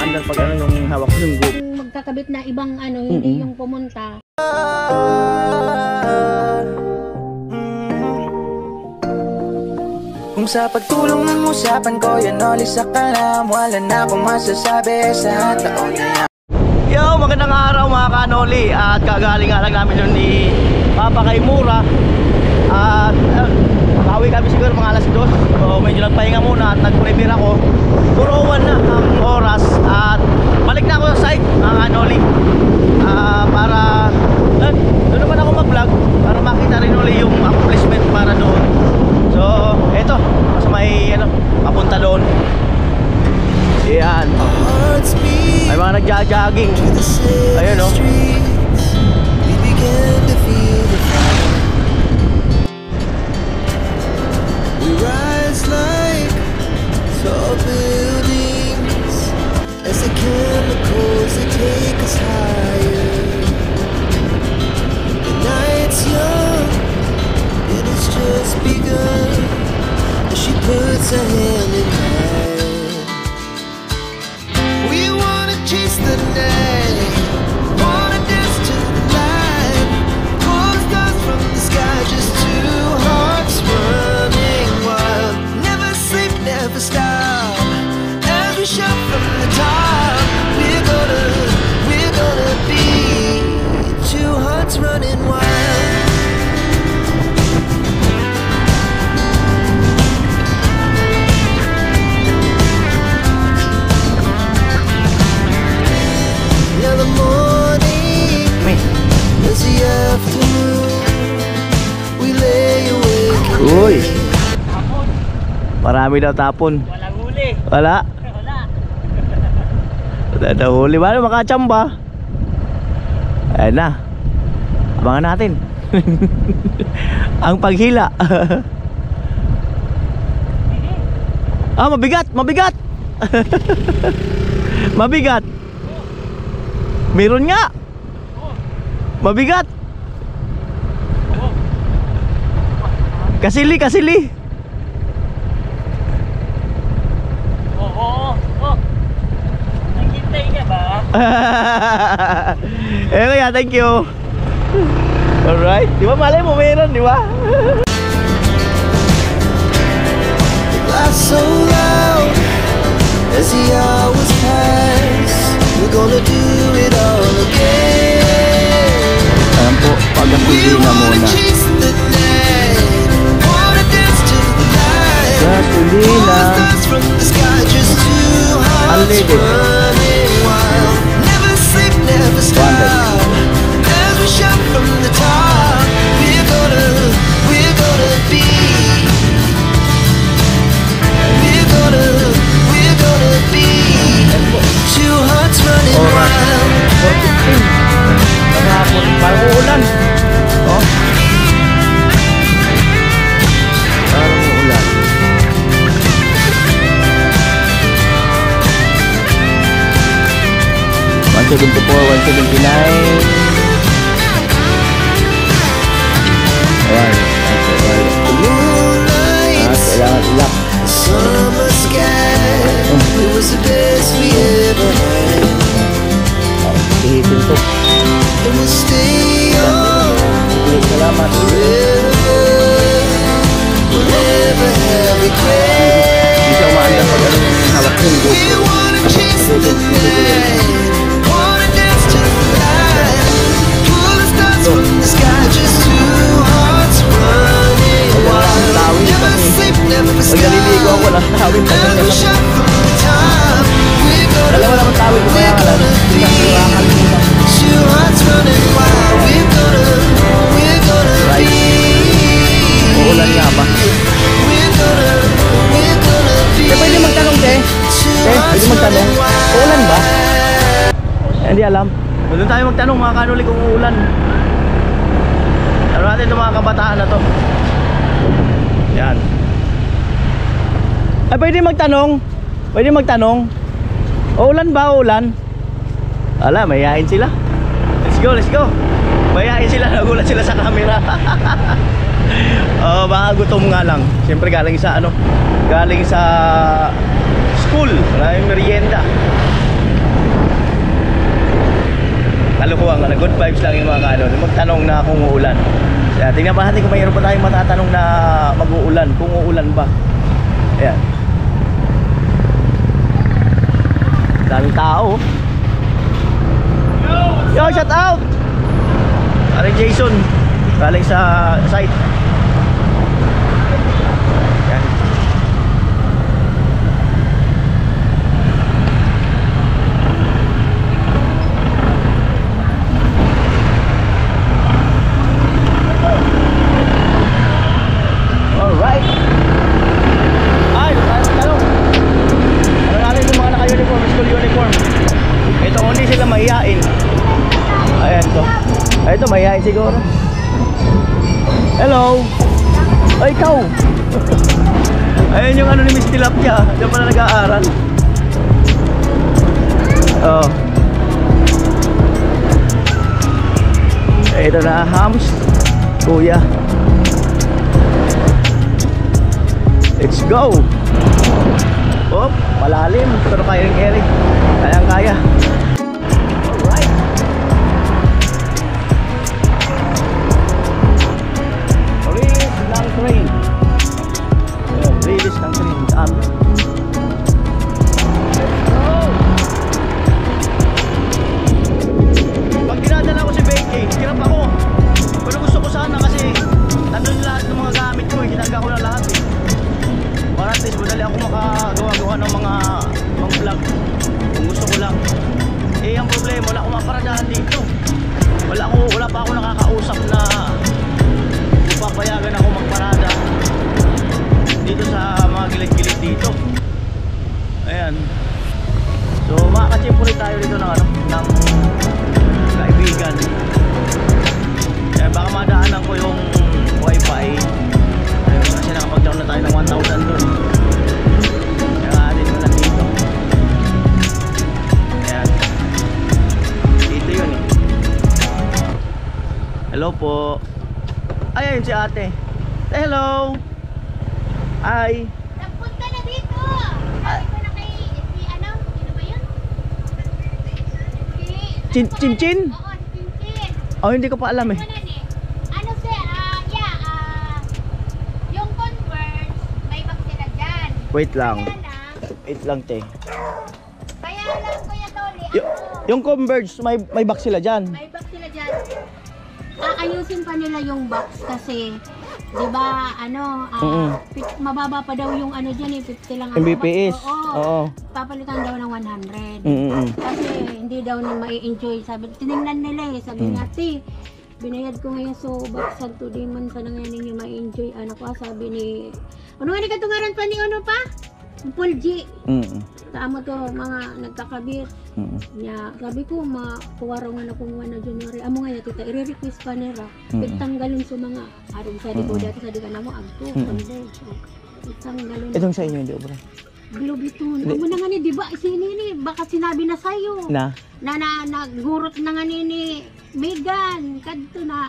maandar pag ano yung hawak ko yung group. Magkakabit na ibang ano, hindi yung pumunta. Kung sa pagtulong ng usapan ko, yan all isa ka lang. Wala na akong masasabi sa taon na. Yo, magandang araw mga kanoli. At kagaling nga lang namin yun ni Papa kay Mura. At nakauwi kami siguro mga alas 2. So medyo nagpahinga muna at nag-prepare ako. Puro 1 na ang oras. At balik na ako sa site mga kanoli. Para doon naman ako mag-vlog para makita rin ulit yung accomplishment para doon. So eto, sa may ano, papunta doon. Yan. May mga nagja-jogging. Ayun o. We rise like tall buildings as the chemicals they take us higher. The night's young, it has just begun as she puts her hand in mine. We wanna chase the night, wanna dance to the light, pull the stars from the sky, just two hearts running wild. Never sleep, never stop, as we shout from the top. We're gonna be two hearts running wild. Now the morning is the afternoon. We lay awake. Uy. Marami daw tapon. Walang huli. Wala. Wala daw huli. Wala makachamba. Ayan na. Abangan natin. Ang paghila. Mabigat. Mabigat. Mabigat. Meron nga. Mabigat. Kasili, kasili. Oo. Naghintay ka ba? Kaya, thank you. Alright. Di ba malay mo meron, di ba? Laugh so loud as the hours pass. We're gonna do it all again. Ayan po, pag-gasolina muna. Chase the night, wanna dance to the light. Gasolina. From the sky, just two hearts Unleaded. running wild. Never sleep, never stop, as we shout from the top. We're gonna be. We're gonna be two hearts running wild. 4:15. Maghapon, parang uulan. Oh. Parang uulan. $174, $179. Ayan. Kailangan ilak. Summer sky, it was the best we ever had. Ihitin to. And we'll stay on Salamat. forever. We'll never have regret. Hindi siya umaandar pag ano yung hawak ko yung We GoPro. wanna chase the night, wanna dance to the light, pull the stars from the sky, just two hearts running wild. Never sleep, never Pag stop. naliligo ako, nakatawin pa As we niya. shout from the top, we're Dalawa gonna naman tawid ko kaya ka lang. Hindi na nakakalimutan. two hearts running wild. We're gonna be. Uulan nga ba? We're gonna be. Pwede magtanong, te? Pwede magtanong. Uulan ba? Hindi alam. Doon tayo magtanong mga kanuli kung uulan. Ano natin itong mga kabataan na to. Yan. Ay, pwede magtanong. Pwede magtanong. Uulan ba? Uulan? Ala, mayayain sila. Let's go, let's go. Mayayain sila, nagulat sila sa camera. Baka gutom nga lang. Siyempre galing sa ano, galing sa school, maraming merienda. vibes lang yung mga kanoli. Magtanong na kung uulan. Kaya tingnan pa natin kung mayroon pa tayong matatanong na mag-uulan, kung uulan ba. Ayan. Daming tao. Yo, shout out! Ari Jason, galing sa site. Ayan. Alright. Ay, tanong. Ano natin yung mga naka-uniform, school uniform. Ito, kung hindi sila mahihain. Ayan to. Ay, ito, mahihain siguro. Hello. Ay, ikaw. Ayan yung ano ni Miss Tilapia. Diyan pala nag-aaral. Oh. Ito na, hams. Kuya. Let's go. Oh, malalim. Pero kaya rin carry. Kayang-kaya. Alright. Release ng train. Ayan, release ng train. Let's go. Pag dinadala ko si Becky, hirap ako. Pero gusto ko sana kasi nandun lahat ng mga gamit ko. Hinaga ko na lahat eh. Para at least madali ako makagawa-gawa ng mga vlog kung gusto ko lang. Eh ang problema, wala akong maparadahan dito. Wala pa ako nakakausap na papayagan ako magparada dito sa mga gilid-gilid dito. Ayan. So makakachimpo rin tayo dito ng ng kaibigan. Kaya baka madaanan ko yung wifi. Ayun, kasi nakapag-down na tayo ng 1,000 doon. Kaya atin mo lang dito. Ayan. Dito yun eh. Hello po. Ay, ayun si ate. Hello. Hi. Nagpunta na dito. Sabi ko na kay, sino ba yun? Chin-chin? Oo, Chin-chin. Oh, hindi ko pa alam eh. Ano sir, yung Converse, may bag sila dyan. Wait lang. Kaya lang, Wait lang, te. Kuya Toli, Yung Converge, may box sila dyan. may bag sila dyan. Aayusin pa nila yung box kasi, di ba, mababa pa daw yung ano dyan eh, 50 lang ang Mbps. box. Oo. Oo. Papalitan daw ng 100. Kasi hindi daw na mai-enjoy. Sabi, tinignan nila eh. Sabi nga, "Ti, binayad ko ngayon so baksan to di man sa nangyari ninyo ma-enjoy." Ano ko, sabi ni, ano nga ni katungaran pa ni ano pa? Paul G. Tama to, mga nagkakabit. Nya, sabi ko, makuwaraw nga na kung na January. Amo nga tita, i-request pa nila. Pagtanggalin sa mga, arong sa di ko, dati sa di ka na mo, agto, converge. Pagtanggalin. Itong sa inyo, hindi obra. Globe ito. Amo na nga ni, di ba? Sini, baka sinabi na sa'yo. Na? Nagurot na nga ni Megan. Kadto na,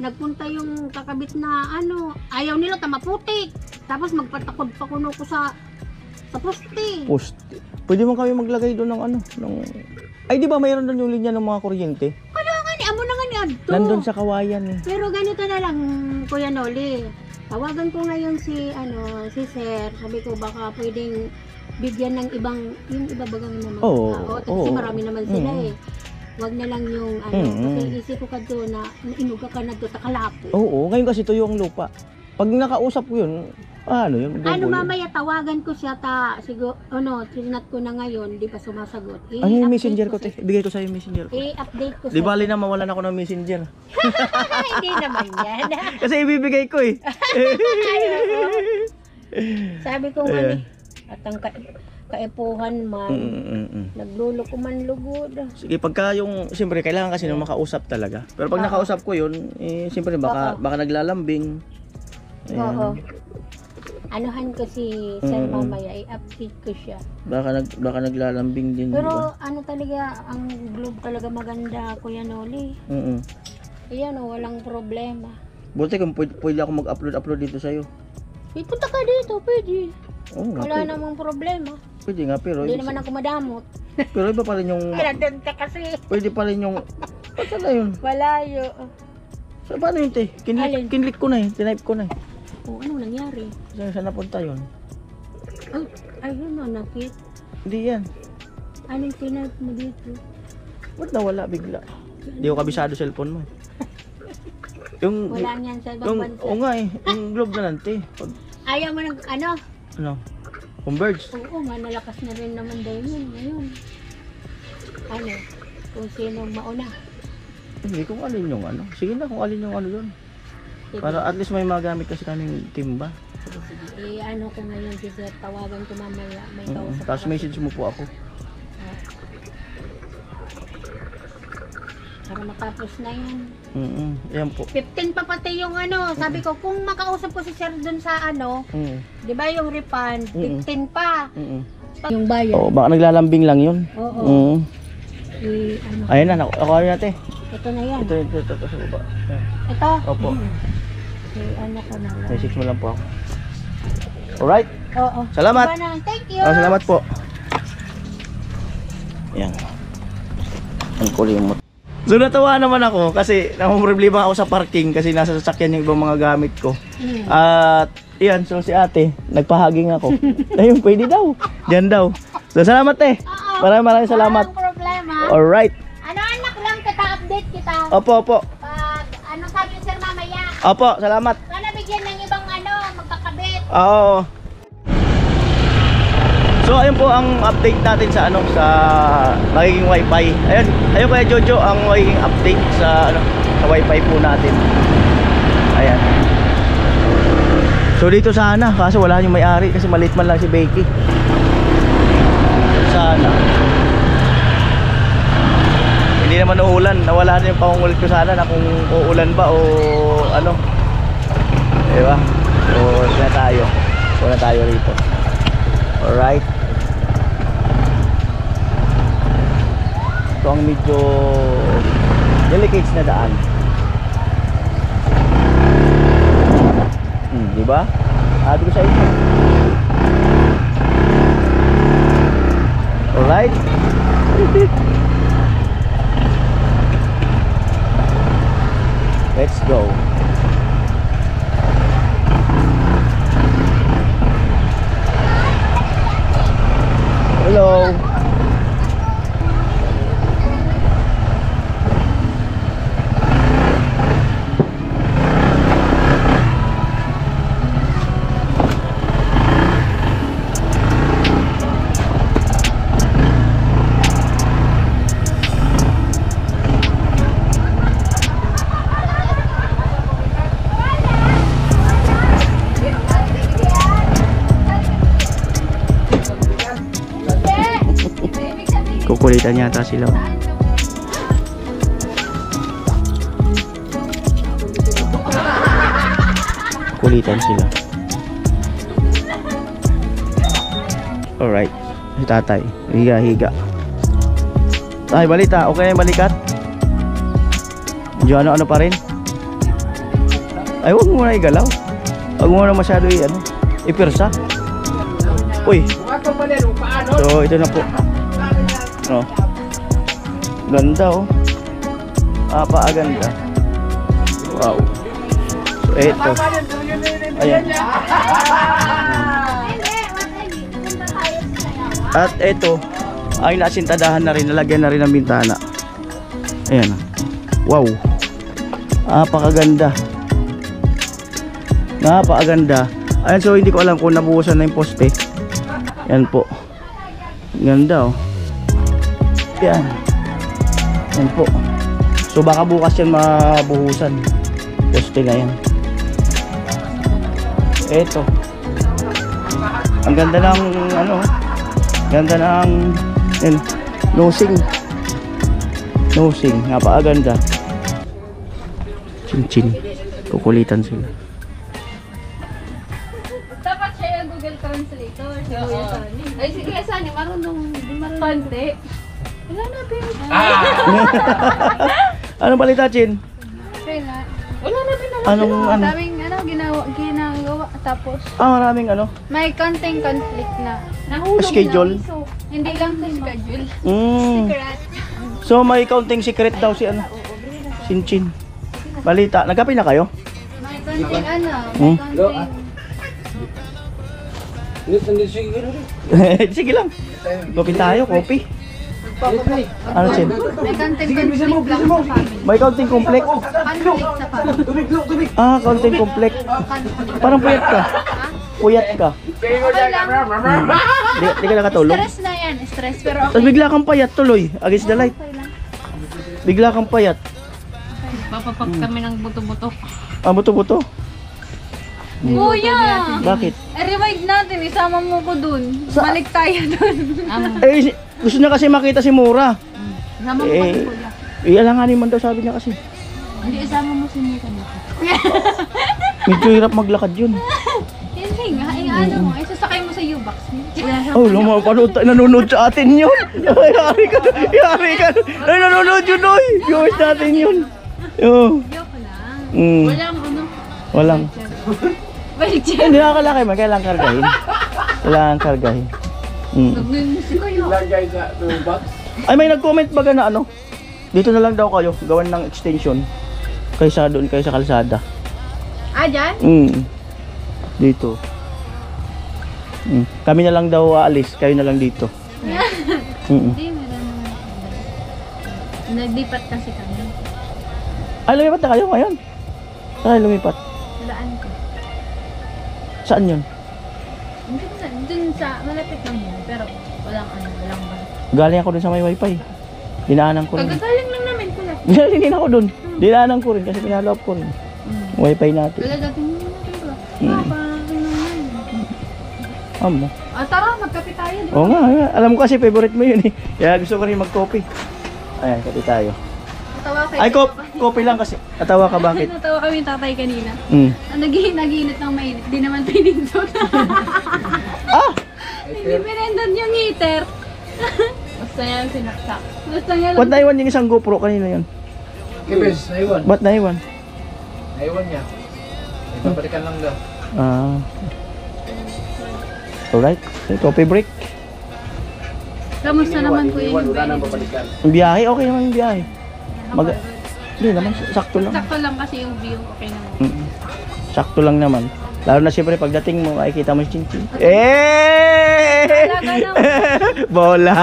nagpunta yung kakabit na ayaw nila tamaputik. Tapos magpatakod pa kuno ko sa poste. Poste. Pwede mo kami maglagay doon ng ay, di ba mayroon doon yung linya ng mga kuryente? Ano nga ni, amo na nga ni adto. Nandun sa kawayan eh. Pero ganito na lang, Kuya Noli. Tawagan ko ngayon si Sir. Sabi ko baka pwedeng bigyan ng yung iba bagang naman. Oo, Kasi marami naman sila eh. Wag na lang yung kasi isip ko kadto na inuga ka na doon takalapo. Oo, ngayon kasi tuyo ang lupa. Pag nakausap ko yun, yun? Mamaya tawagan ko siya siguro, sinat ko na ngayon, di pa sumasagot. Ano yung messenger ko, te? Bigay ko sa'yo yung messenger ko. I-update ko Di bali na mawalan ako ng messenger. Hindi naman yan. Kasi ibibigay ko eh. Sabi ko nga at ang kaipuhan man, naglulo ko man lugod. Sige, pagka siyempre kailangan kasi nung makausap talaga. Pero pag nakausap ko yun, siyempre baka naglalambing. Oo. Anuhan ko si Sir mamaya, i-update ko siya. Baka naglalambing din. Pero talaga, ang globe talaga maganda, Kuya Noli. Ayan walang problema. Buti kung pwede ako mag-upload dito sa'yo. Punta ka dito, pwede. Oo, Wala namang problema. Pwede nga, pero Hindi naman ako madamot. pero iba pa rin yung Nandun ka kasi. pwede pa rin yung saan na yun? Malayo. Sa paano yun, te? Alin? Kinlik ko na eh, tinipe ko na eh. O, anong nangyari? Saan napunta yun? Ay, ayun o, nakit. Hindi yan. Anong tinap mo dito? Ba't nawala bigla? Hindi ko kabisado cellphone mo. Yung Wala niyan sa ibang yung bansa. oo nga eh, yung globe na lang, te. Pag, Ayaw mo ng ano? ano? Converge. Oo, manalakas na rin naman daw yun ngayon. Ano? Kung sino mauna. Hindi kung alin yung ano. Sige na kung alin yung ano doon. Sige. Para at least may magamit kasi kaming timba. Sige, sige. Eh, ano ko ngayon, si Sir, tawagan ko mamaya. May kausap Tapos ako. message mo po ako. Ah. Para matapos na yan. Yan po. 15 pa pati yung ano. Sabi ko, kung makausap ko si Sir dun sa ano, di ba yung refund, 15 pa. Yung bayad. Oo, baka naglalambing lang yun. Oo. Eh, ano, Ayan na, ako natin. ito na yan. Ito sa baba. Ayan. Ito? Opo. Eh, ano ko na lang. Message mo lang po ako. Alright. Oo. Salamat. Iba na. Thank you. Salamat po. Ayan. Ang kulimot. So natawa naman ako kasi namumroblema ako sa parking kasi nasa sasakyan yung ibang mga gamit ko. At yan, so si ate, nagpahaging ako. Ayun, pwede daw. Diyan daw. So salamat eh. Maraming salamat. Walang problema. Alright. Ano anak lang kita, update kita. Opo. Pag ano sabi ni Sir mamaya, Opo, salamat. sana bigyan ng ibang ano, magkakabit. Oo. So ayun po ang update natin sa ano sa magiging wifi. Ayun Kuya Jojo ang magiging update sa ano sa wifi po natin. Ayan. So dito sana kaso wala yung may-ari kasi maliit man lang si Becky. Sana. Hindi naman uulan, nawala na yung pangungulit ko sana na kung uulan ba o ano. Diba? So na tayo rito. Alright. Ito ang medyo delicate na daan. Diba? Sabi ko sa inyo. Alright. Let's go. Hello. Kukulitan yata sila. Kulitan sila. Alright. Si tatay. Higa. Tay, balita. Okay na yung balikat? Medyo ano pa rin? Ay, huwag mo na igalaw. Huwag mo na masyado ipirsa. Uy. So, ito na po. No. Ganda oh. Paaganda. Wow. So eto. Ayan. At eto ay nasintadahan na rin, nalagyan na rin ng bintana. Ayan. Wow. Napakaganda. Napakaganda. Ayan, so hindi ko alam kung nabuhusan na yung poste. Yan po. Ganda oh. Yan. Yan po. So baka bukas yan mabuhusan. Poste na yan. Eto. Ang ganda ng ano. Ganda ng nosing. Napakaganda. Chin. Kukulitan sila. Dapat siya yung Google Translator. Ay, sige, Sani, marunong konti. Wala na, pero. Anong balita, Chin? Okay na. Wala na, pero. Anong ano? Daming ginagawa. Tapos, Maraming ano? may konting conflict na. Nahulog Schedule? lang. So, hindi lang sa schedule. Secret. So may counting secret daw si ano? Chinchin. Balita. Nagkape na kayo? May konting ano, Hmm? may konting... Sige lang. Kopi tayo, kopi. Ano, Chin? May konting conflict lang sa family. May counting complex. Conflict sa family. Ah, counting complex. Conflict. Parang puyat ka. Puyat ka. Okay lang. Di ka nakatulog. Stress na yan, stress. Pero Tapos bigla kang payat tuloy. Against the light. okay lang. Bigla kang payat. Papapag kami ng buto-buto. Ah, buto-buto. Kuya! Bakit? Rewind natin, isama mo ko dun. Balik tayo dun. Eh, gusto niya kasi makita si Mura. Isama mo Eh, kami, kuya. Ialanganin man daw sabi niya kasi. Hindi, isama mo si Mika dito. Medyo hirap maglakad yun. Hindi nga, ano mo, isasakay mo sa U-Box. Oh, lumapanood tayo. Nanonood sa atin yun. Ay, yari ka. Yari ka. Ay, nanonood yun, oy. Viewers natin yun. Oh. Joke lang. Walang ano. Walang. Well, Hindi nakakalaki man. Kailangan kargahin. Kailangan kargahin. si Kuya. Ay, may nag-comment baga na ano. Dito na lang daw kayo. Gawan ng extension. Kaysa doon, kaysa kalsada. Ah, dyan? Dito. Kami na lang daw aalis. Kayo na lang dito. Hindi, meron naman. Naglipat kasi kami. Ay, lumipat na kayo ngayon. Saan lumipat? Walaan ko. Saan yun? Dun sa, malapit lang yun. Pero walang ba. Galing ako dun sa may wifi. Dinaanan ko rin. Kagagaling lang namin, kuya. Galing ako dun. Dinaanan ko rin kasi pinaloob ko rin. Wifi natin. Kagagaling natin ba? Parang Amo. tara, magkape tayo. Oo nga. Alam ko kasi favorite mo yun eh. Kaya gusto ko rin mag-coffee. Ayan, kape tayo. Natawa kayo. Ay, coffee lang kasi. Natawa ka bakit? Natawa kami yung tatay kanina. Naginit ng mainit. Di naman pinindot. Ah! Hindi pinindot yung heater. Basta yan sinaksak. Basta yan Ba't naiwan yung isang GoPro kanina yun? Kibes, naiwan. Ba't naiwan? Naiwan niya. Ipapalikan lang daw. Ah. Alright. Coffee break. Kamusta naman kuya yung Wala nang Benedict? babalikan. Yung biyahe, okay naman yung biyahe. Hindi naman, sakto lang. Sakto lang kasi yung view. Okay naman. Sakto lang naman. Lalo na siyempre pagdating mo, makikita mo si Chinchin. Eh! Talaga naman. Bola!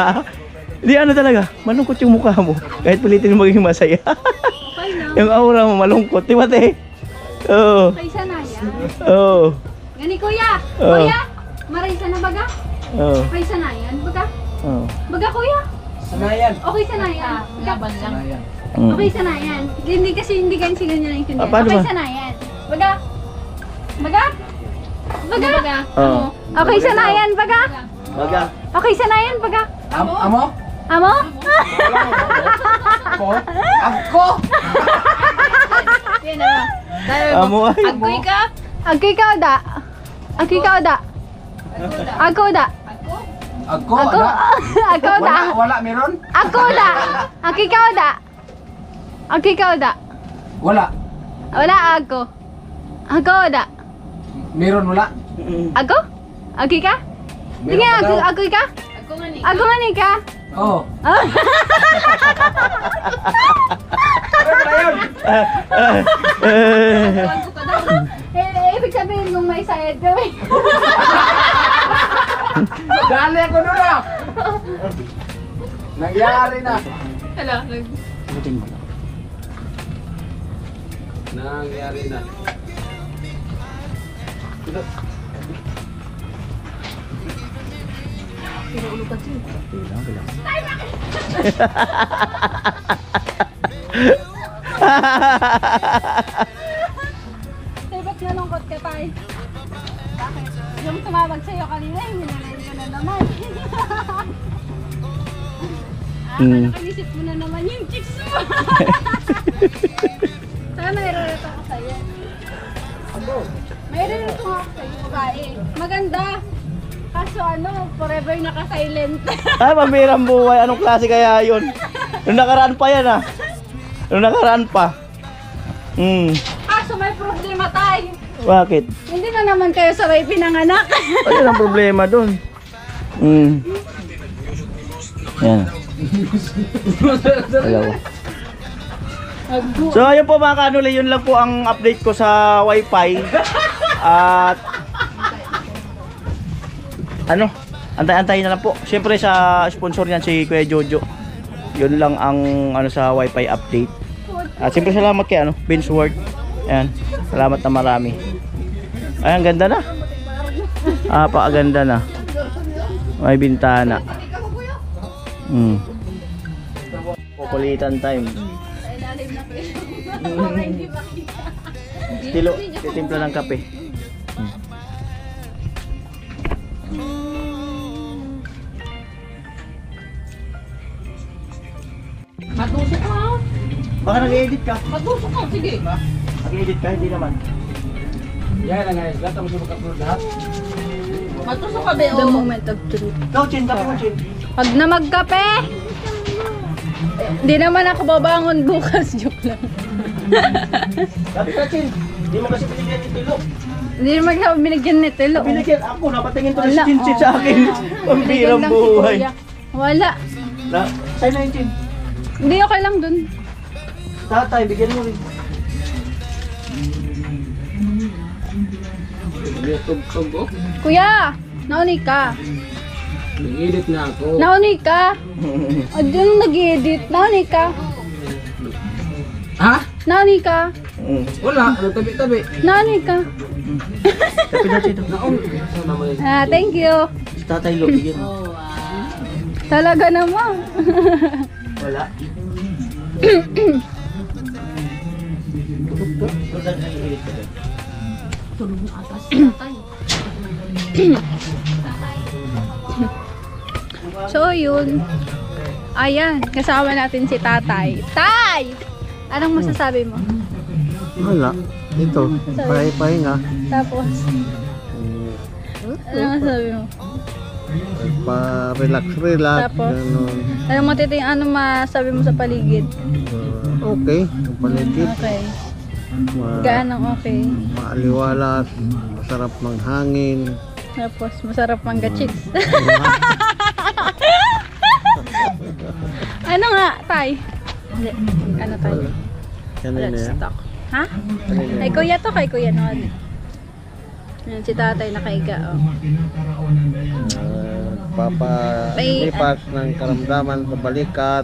Hindi ano talaga, malungkot yung mukha mo. Kahit pilitin mo maging masaya. Okay lang. Yung aura mo malungkot, di ba te? Oo. Okay sana yan. Oo. Gani kuya! Oo. Kuya! Marisa na baga? Oo. Okay sana yan? Baga? Oo. Baga kuya? Sanayan. Okay sana yan? Laban lang. Sanayan. Okay sana yan. Hindi kasi ganyan naintindihan. paano Okay ba? sana yan. Baga? Baga? Baga? Oo. Okay sana yan, baga? Baga. Okay sana yan, baga? Amo? Amo? Ako? Ako? Yan na. Amo ay. Agoy ka? Agoy ka o da? Agoy ka o da? Ako da? Ako? Ako? Ako da? Wala, meron? Ako da? Agoy ka o da? Agoy ka o da? Wala. Wala ako. Ako o da? Meron, wala. Ako? Agoy ka? Sige, Meron daw. agoy ka? Ako nga ni ka? Oo. Ibig sabihin kung may sayad kami. Dali ako doon ah! Nangyari na. Hello. Nangyari na. Ba't nalungkot ka tayo? Bakit? Yung tumawag sa'yo kanina, hinanayin ko na naman. Nakanisip mo na naman yung chicks mo. Saka mayroon ako sa'yo. Mayroon ako sa'yo, babae. Maganda. Kaso forever naka-silent. Ah, pambirang buhay. Anong klase kaya yun? Nung nakaraan pa yan ah. Nung nakaraan pa. Kaso may problema tayo. Bakit? Hindi na naman kayo sabay pinanganak. Ano ang problema dun? Yan. Hello. So ayun po mga kanuli, yun lang po ang update ko sa wifi. At ano, antay-antayin na lang po. Siyempre sa sponsor niyan si Kuya Jojo. Yun lang ang ano sa wifi update. At siyempre salamat kay Benchworth. Ayan, salamat na marami. Ayan, ganda na. Pakaganda na. May bintana. Kukulitan time. Tilo, titimpla ng kape. Matusok ka. Baka nag-edit ka? Matusok ka, sige. Nag-edit ka? Hindi naman. Yan lang guys, lahat ang mag-upload lahat. Matusok ka, Beo. The moment of truth. Ikaw, Chin, kape mo, Chin. Pag na magkape! Hindi naman ako babangon bukas. Joke lang. Kape ka, Chin. Hindi mo kasi binigyan ni Tilo. Hindi naman ako binigyan ni Tilo. Binigyan ako, napatingin to na si Wala, Chin sa akin. Pambirang Binigyan lang si buhay. Kuya. Wala. Sa'yo na yung Chin. Hindi, okay lang dun. Tatay, bigyan mo rin. Tug-tug ko. Kuya! Nauni ka. Nag-edit na ako. Nauni ka. O, dun nag-edit. Nauni ka. Ha? Nauni ka. Wala, nagtabi-tabi. Nauni ka. Kape na, Chin. Thank you. Si Tatay Lo, bigyan mo. Talaga naman. Wala. Tulog na atas tatay. So, yun. Ayan, kasama natin si Tatay. Tay! Anong masasabi mo? Wala. Ito, pahinga. Tapos, anong masasabi mo? Pa-relax-relax. Tapos? Ganun. Ano masasabi mo sa paligid? Okay. Ang paligid. Okay. Gaanong okay? Maaliwalas. Masarap ng hangin. Tapos, masarap mangga chicks. Ano nga, Tay? Hindi. Ano, Tay? Kanina Let's yan. talk. Ha? Kay Kuya to, kay Kuya Nod. Yan, si Tatay nakaiga, oh. Papalipas ng karamdaman sa balikat.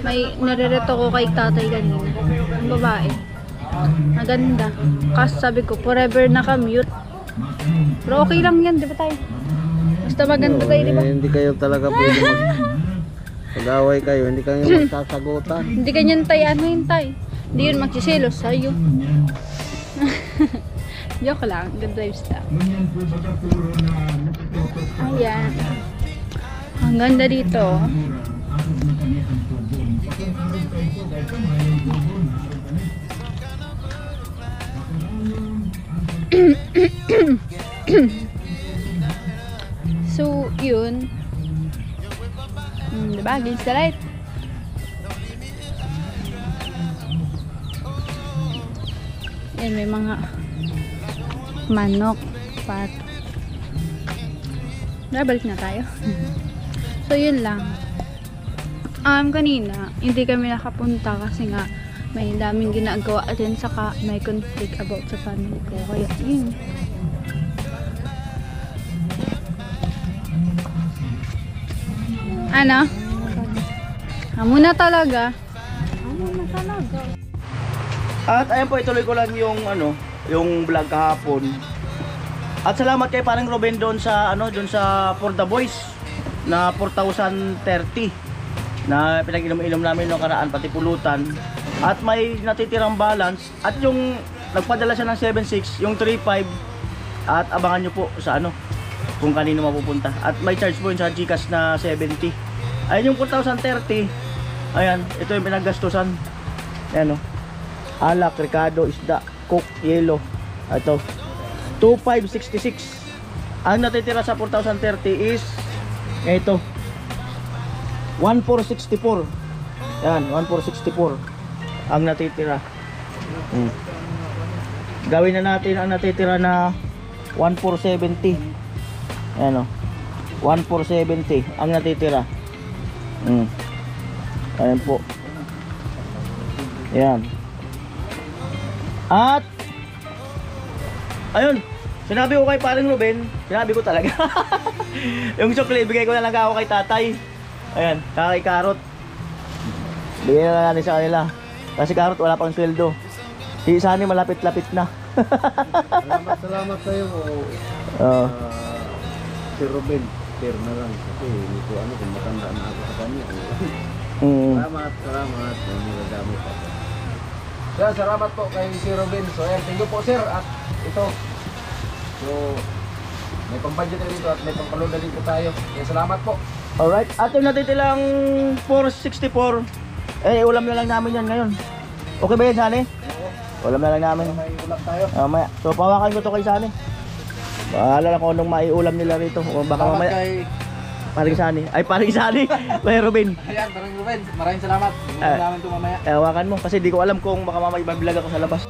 May narereto ko kay Tatay kanina. Ang babae. Maganda. Kasi sabi ko, forever naka-mute. Pero okay lang yan, di ba tayo? Basta maganda tayo, di ba? Hindi kayo talaga pwede pag-away kayo, hindi kayo magsasagutan. Hindi ganyan tayo, ano yun tayo? Hindi yun magsisilos sa'yo. Joke lang, good vibes lang. Ayan. Ang ganda dito. So, yun. Diba? Against the light. Yan, may mga manok, pat. Balik na tayo. So, yun lang. Kanina, hindi kami nakapunta kasi nga may daming ginagawa din, saka may conflict about sa family ko. Kaya, yun. Ano? Amo na talaga. At ayan po, ituloy ko lang yung yung vlog kahapon. At salamat kay parang Ruben doon sa doon sa For the Boys na 4,030 na pinag-inom-inom namin noong karaan, pati pulutan. At may natitirang balance at yung nagpadala siya ng 7,600, yung 3,500. At abangan nyo po sa kung kanino mapupunta. At may charge po yun sa GCash na 70. Ayan yung 4,030. Ayan, ito yung pinaggastusan. Ayan alak, ricado, isda, coke, yelo. Ito 2,566. Ang natitira sa 4,030 is ito 1,464. Yan, 1,464 ang natitira. Gawin na natin ang natitira na 1,470. Ayan 1,470 ang natitira. Ayan po. Ayan. At ayun, sinabi ko kay paring Ruben, sinabi ko talaga. Yung sukli, bigay ko na lang ako kay tatay. Ayan, kay Karot. Bigay na natin sa kanila. Kasi Karot wala pang sweldo. Si Sunny malapit-lapit na. Salamat sa iyo. Oo. Si Ruben, share na lang kasi hindi ko ano kung matanda na ako sa kanya. Salamat. Nagagamit ako. Sir, salamat po kay si Ruben. So, ayan, thank you po sir. At ito, so, may pang-budget na dito at may pang-paload na din po tayo. Kaya salamat po. Alright, at yung natitilang 464, ulam na lang namin yan ngayon. Okay ba yan, Sunny? Ulam na lang namin. May ulam tayo. Mamaya. So, pawakan ko to kay Sunny. Bahala na kung anong maiulam nila rito. O baka Salamat mamaya. kay... Paring Sunny. Ay, paring Sunny. Kay Ruben. Ayan, parang Ruben. Maraming salamat. Hindi namin ito mamaya. Hawakan mo kasi di ko alam kung baka mamaya ibablog ako sa labas.